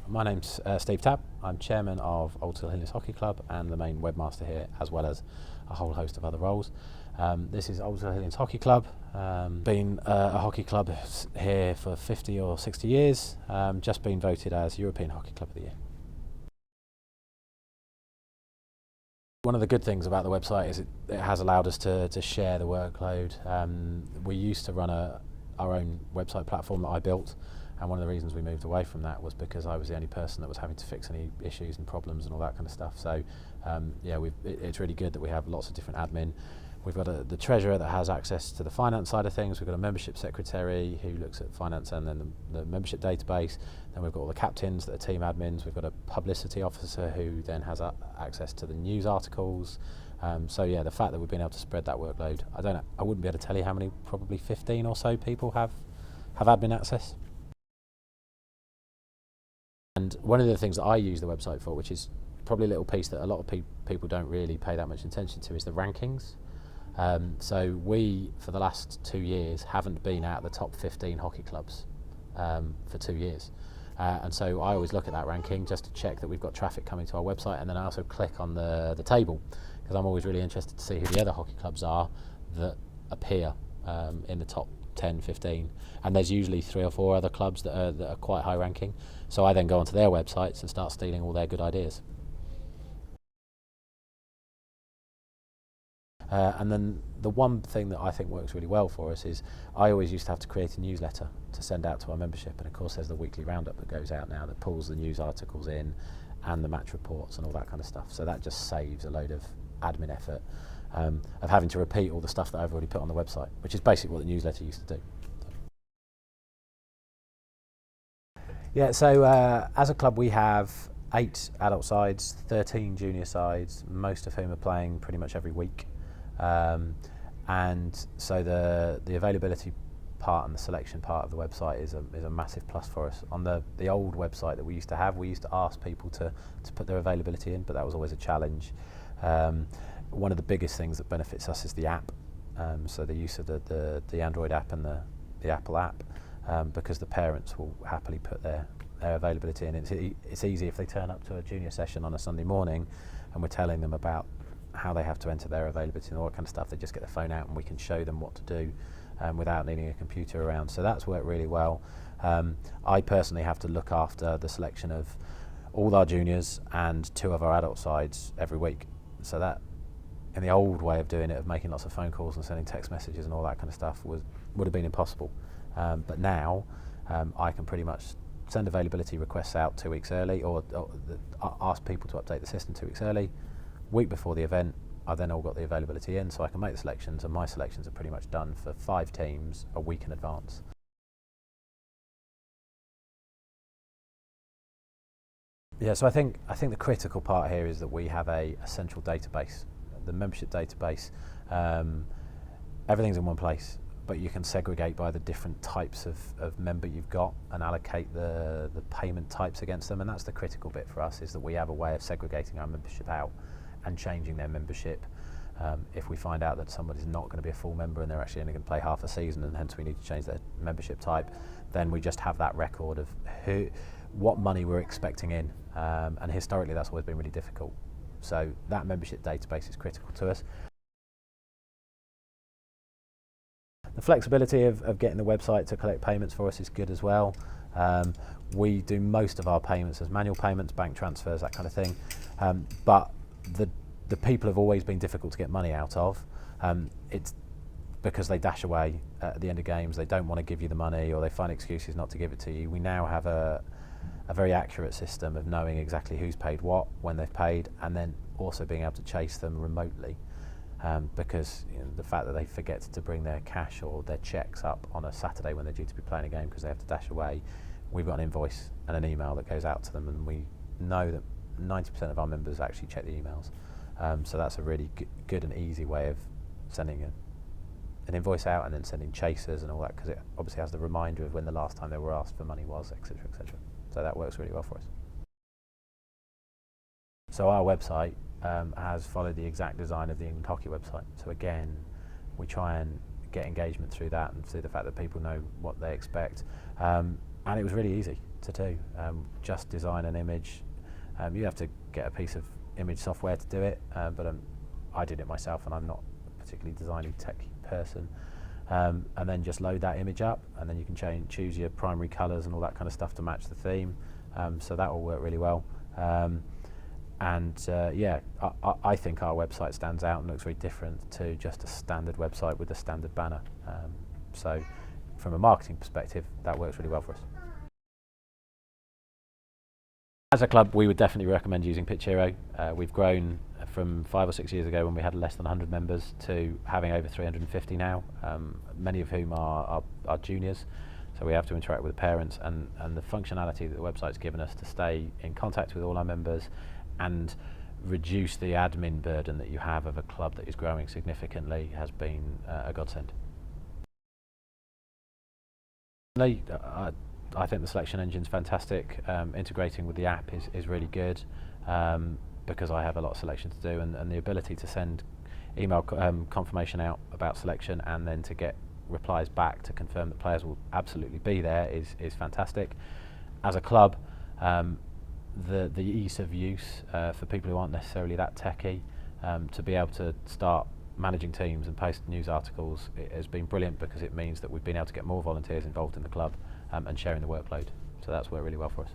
My name's Steve Tabb. I'm chairman of Old Silhillians Hockey Club and the main webmaster here, as well as a whole host of other roles. This is Old Silhillians Hockey Club. Been a hockey club here for 50 or 60 years. Just been voted as European Hockey Club of the Year. One of the good things about the website is it has allowed us to share the workload. We used to run our own website platform that I built, and one of the reasons we moved away from that was because I was the only person that was having to fix any issues and problems and all that kind of stuff. So yeah, it's really good that we have lots of different admin. We've got the treasurer that has access to the finance side of things. We've got a membership secretary who looks at finance and then the membership database. Then we've got all the captains that are team admins. We've got a publicity officer who then has access to the news articles. So yeah, the fact that we've been able to spread that workload, I wouldn't be able to tell you how many, probably 15 or so people have admin access. And one of the things that I use the website for, which is probably a little piece that a lot of people don't really pay that much attention to, is the rankings. So we, for the last 2 years, haven't been out of the top 15 hockey clubs for 2 years. And so I always look at that ranking just to check that we've got traffic coming to our website, and then I also click on the table, because I'm always really interested to see who the other hockey clubs are that appear in the top 10, 15, and there's usually 3 or 4 other clubs that are quite high ranking. So I then go onto their websites and start stealing all their good ideas. And then the one thing that I think works really well for us is I always used to have to create a newsletter to send out to our membership, and of course there's the weekly roundup that goes out now that pulls the news articles in and the match reports and all that kind of stuff. So that just saves a load of admin effort of having to repeat all the stuff that I've already put on the website, which is basically what the newsletter used to do. Yeah, so as a club we have 8 adult sides, 13 junior sides, most of whom are playing pretty much every week. And so the availability part and the selection part of the website is a massive plus for us. On the old website that we used to have, we used to ask people to put their availability in, but that was always a challenge. One of the biggest things that benefits us is the app, so the use of the Android app and the Apple app, because the parents will happily put their availability in. It's easy if they turn up to a junior session on a Sunday morning and we're telling them about how they have to enter their availability and all that kind of stuff. They just get the phone out and we can show them what to do without needing a computer around. So that's worked really well. I personally have to look after the selection of all our juniors and 2 of our adult sides every week. So that, in the old way of doing it, of making lots of phone calls and sending text messages and all that kind of stuff, would have been impossible. But now I can pretty much send availability requests out 2 weeks early, or ask people to update the system 2 weeks early. Week before the event, I then all got the availability in, so I can make the selections, and my selections are pretty much done for 5 teams a week in advance. Yeah, so I think the critical part here is that we have a central database, the membership database. Everything's in one place, but you can segregate by the different types of member you've got and allocate the payment types against them, and that's the critical bit for us, is that we have a way of segregating our membership out and changing their membership. If we find out that somebody's not going to be a full member and they're actually only going to play half a season, and hence we need to change their membership type, then we just have that record of what money we're expecting in, and historically that's always been really difficult. So that membership database is critical to us. The flexibility of getting the website to collect payments for us is good as well. We do most of our payments as manual payments, bank transfers, that kind of thing, but the people have always been difficult to get money out of. It's because they dash away at the end of games. They don't want to give you the money, or they find excuses not to give it to you. We now have a very accurate system of knowing exactly who's paid what, when they've paid, and then also being able to chase them remotely, because the fact that they forget to bring their cash or their checks up on a Saturday when they're due to be playing a game because they have to dash away, we've got an invoice and an email that goes out to them, and we know that 90% of our members actually check the emails. So that's a really good and easy way of sending an invoice out and then sending chasers and all that, because it obviously has the reminder of when the last time they were asked for money was, etc., etc. So that works really well for us. So our website has followed the exact design of the England Hockey website. So again, we try and get engagement through that and through the fact that people know what they expect. And it was really easy to do. Just design an image. You have to get a piece of image software to do it, but I did it myself, and I'm not a particularly designing tech person. And then just load that image up, and then you can choose your primary colours and all that kind of stuff to match the theme. So that will work really well. Yeah, I think our website stands out and looks very different to just a standard website with a standard banner. So from a marketing perspective, that works really well for us. As a club, we would definitely recommend using Pitchero. We've grown from 5 or 6 years ago when we had less than 100 members to having over 350 now, many of whom are juniors. So we have to interact with the parents, and the functionality that the website's given us to stay in contact with all our members and reduce the admin burden that you have of a club that is growing significantly has been a godsend. I think the selection engine's fantastic. Integrating with the app is really good, because I have a lot of selection to do, and the ability to send email confirmation out about selection and then to get replies back to confirm that players will absolutely be there is fantastic. As a club, the ease of use for people who aren't necessarily that techie, to be able to start managing teams and post news articles, it has been brilliant, because it means that we've been able to get more volunteers involved in the club and sharing the workload. So that's worked really well for us.